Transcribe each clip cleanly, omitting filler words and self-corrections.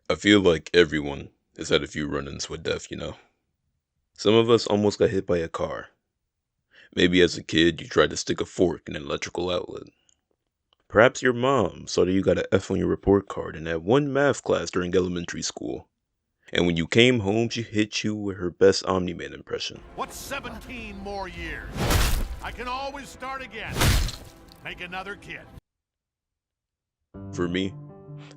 I feel like everyone has had a few run-ins with death. Some of us almost got hit by a car. Maybe as a kid you tried to stick a fork in an electrical outlet. Perhaps your mom saw that you got an F on your report card in that one math class during elementary school. And when you came home, she hit you with her best Omni-Man impression. What's 17 more years? I can always start again. Make another kid. For me,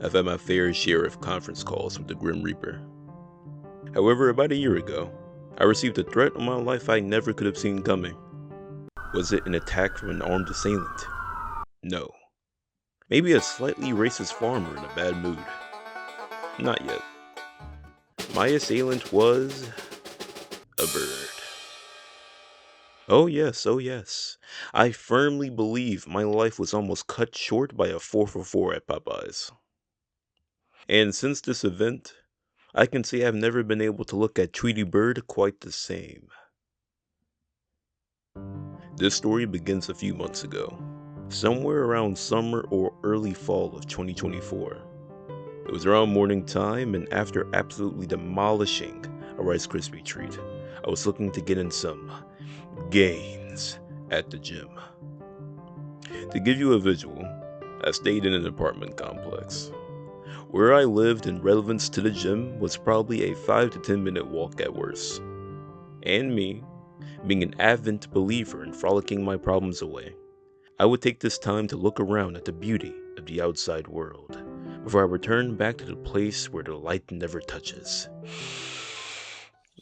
I've had my fair share of conference calls with the Grim Reaper. However, about a year ago, I received a threat on my life I never could have seen coming. Was it an attack from an armed assailant? No. Maybe a slightly racist farmer in a bad mood? Not yet. My assailant was a bird. Oh yes. I firmly believe my life was almost cut short by a 4 for 4 at Popeyes. And since this event, I can say I've never been able to look at Tweety Bird quite the same. This story begins a few months ago, somewhere around summer or early fall of 2024. It was around morning time, and after absolutely demolishing a Rice Krispie treat, I was looking to get in some gains at the gym. To give you a visual, I stayed in an apartment complex. Where I lived in relevance to the gym was probably a 5 to 10 minute walk at worst. And me, being an avid believer in frolicking my problems away, I would take this time to look around at the beauty of the outside world before I returned back to the place where the light never touches.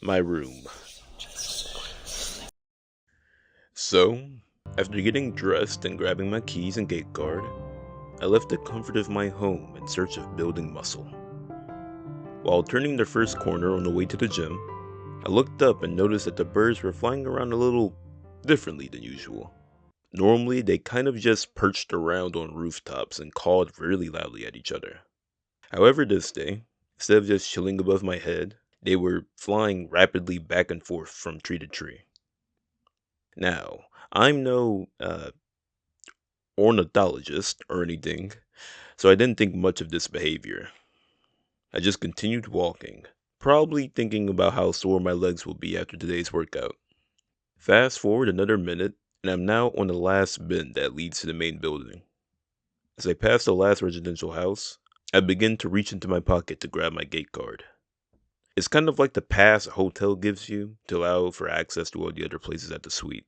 My room. So, after getting dressed and grabbing my keys and gate card, I left the comfort of my home in search of building muscle. While turning the first corner on the way to the gym, I looked up and noticed that the birds were flying around a little differently than usual. Normally, they kind of just perched around on rooftops and cawed really loudly at each other. However, this day, instead of just chilling above my head, they were flying rapidly back and forth from tree to tree. Now, I'm no ornithologist or anything, so I didn't think much of this behavior. I just continued walking, probably thinking about how sore my legs will be after today's workout. Fast forward another minute, and I'm now on the last bend that leads to the main building. As I pass the last residential house, I begin to reach into my pocket to grab my gate card. It's kind of like the pass a hotel gives you to allow for access to all the other places at the suite.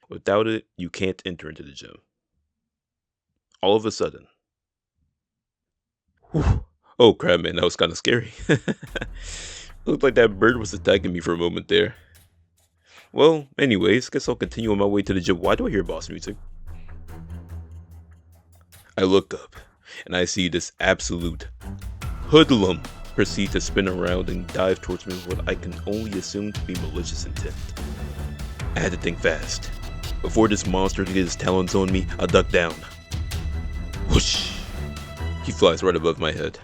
Without it, you can't enter into the gym. All of a sudden, whew, oh crap, man, that was kind of scary. Looked like that bird was attacking me for a moment there. Well, anyways, guess I'll continue on my way to the gym. Why do I hear boss music? I look up, and I see this absolute hoodlum proceed to spin around and dive towards me with what I can only assume to be malicious intent. I had to think fast. Before this monster could get his talons on me, I duck down. Whoosh! He flies right above my head.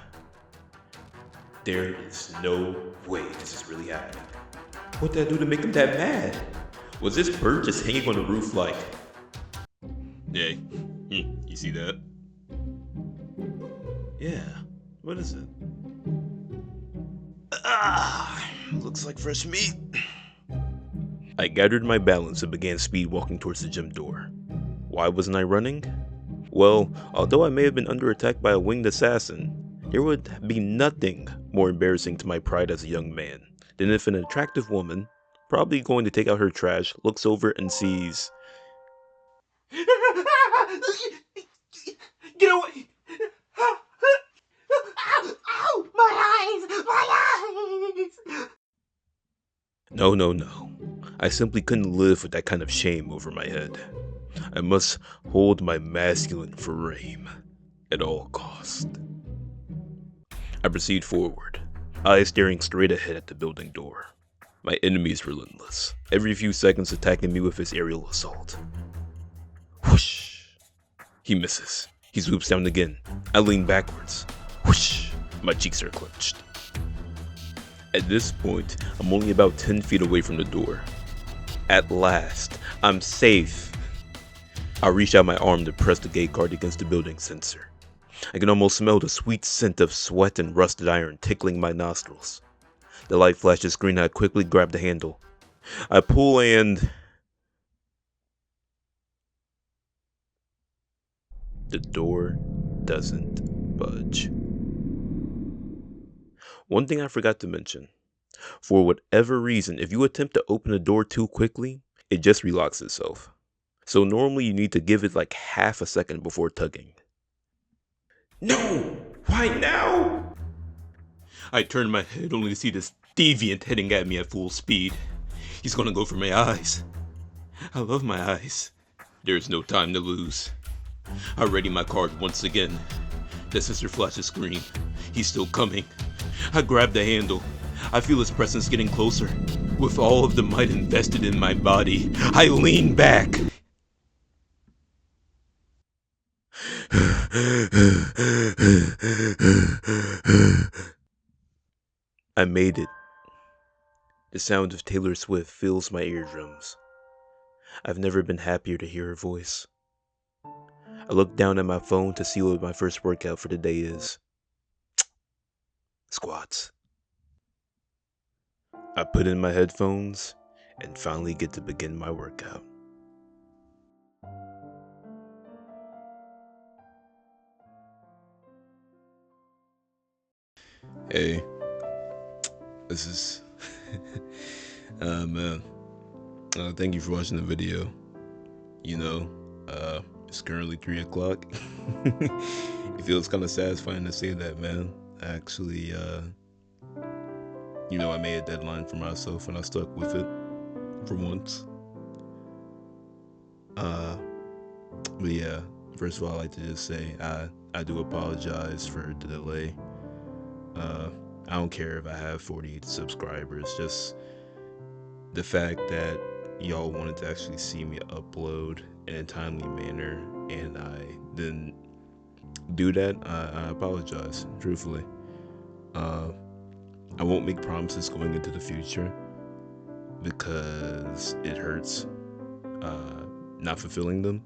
There is no way this is really happening. What did I do to make him that mad? Was this bird just hanging on the roof like... Hey, you see that? Yeah, what is it? Looks like fresh meat. I gathered my balance and began speed walking towards the gym door. Why wasn't I running? Well, although I may have been under attack by a winged assassin, there would be nothing more embarrassing to my pride as a young man than if an attractive woman, probably going to take out her trash, looks over and sees... Get away! Ow! My eyes! My eyes! No. I simply couldn't live with that kind of shame over my head. I must hold my masculine frame at all cost. I proceed forward, eyes staring straight ahead at the building door. My enemy is relentless, every few seconds attacking me with his aerial assault. Whoosh! He misses. He swoops down again. I lean backwards. Whoosh! My cheeks are clenched. At this point, I'm only about 10 feet away from the door. At last, I'm safe. I reach out my arm to press the gate guard against the building sensor. I can almost smell the sweet scent of sweat and rusted iron tickling my nostrils. The light flashes green. I quickly grab the handle. I pull and the door doesn't budge. One thing I forgot to mention. For whatever reason, if you attempt to open the door too quickly, it just relocks itself. So normally you need to give it like half a second before tugging. No! Why now? I turn my head only to see this deviant heading at me at full speed. He's gonna go for my eyes. I love my eyes. There's no time to lose. I ready my card once again. The sensor flashes green. He's still coming. I grab the handle. I feel his presence getting closer. With all of the might invested in my body, I lean back. I made it. The sound of Taylor Swift fills my eardrums. I've never been happier to hear her voice. I look down at my phone to see what my first workout for the day is. Squats. I put in my headphones and finally get to begin my workout. Hey, this is man. Thank you for watching the video. It's currently 3 o'clock. It feels kind of satisfying to say that, man. Actually, I made a deadline for myself and I stuck with it for once. But yeah, first of all, I'd like to just say I do apologize for the delay. I don't care if I have 40 subscribers, just the fact that y'all wanted to actually see me upload in a timely manner and I didn't do that. I apologize, truthfully. I won't make promises going into the future because it hurts not fulfilling them.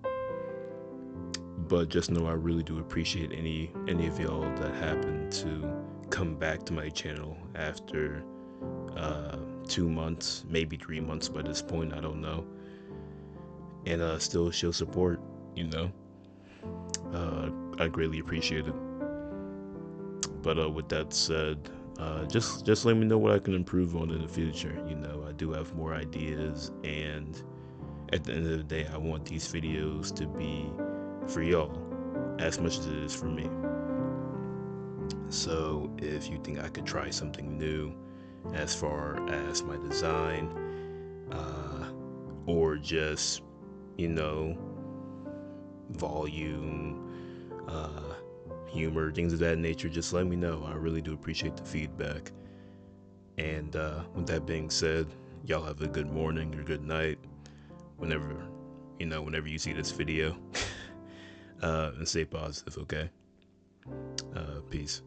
But just know I really do appreciate any of y'all that happen to come back to my channel after 2 months, maybe 3 months by this point, I don't know, and still show support. I greatly appreciate it. But with that said, just let me know what I can improve on in the future. I do have more ideas, and at the end of the day, I want these videos to be for y'all as much as it is for me. So if you think I could try something new as far as my design, or just, volume, humor, things of that nature, just let me know. I really do appreciate the feedback. And with that being said, y'all have a good morning or good night whenever you see this video. And stay positive, okay? Peace.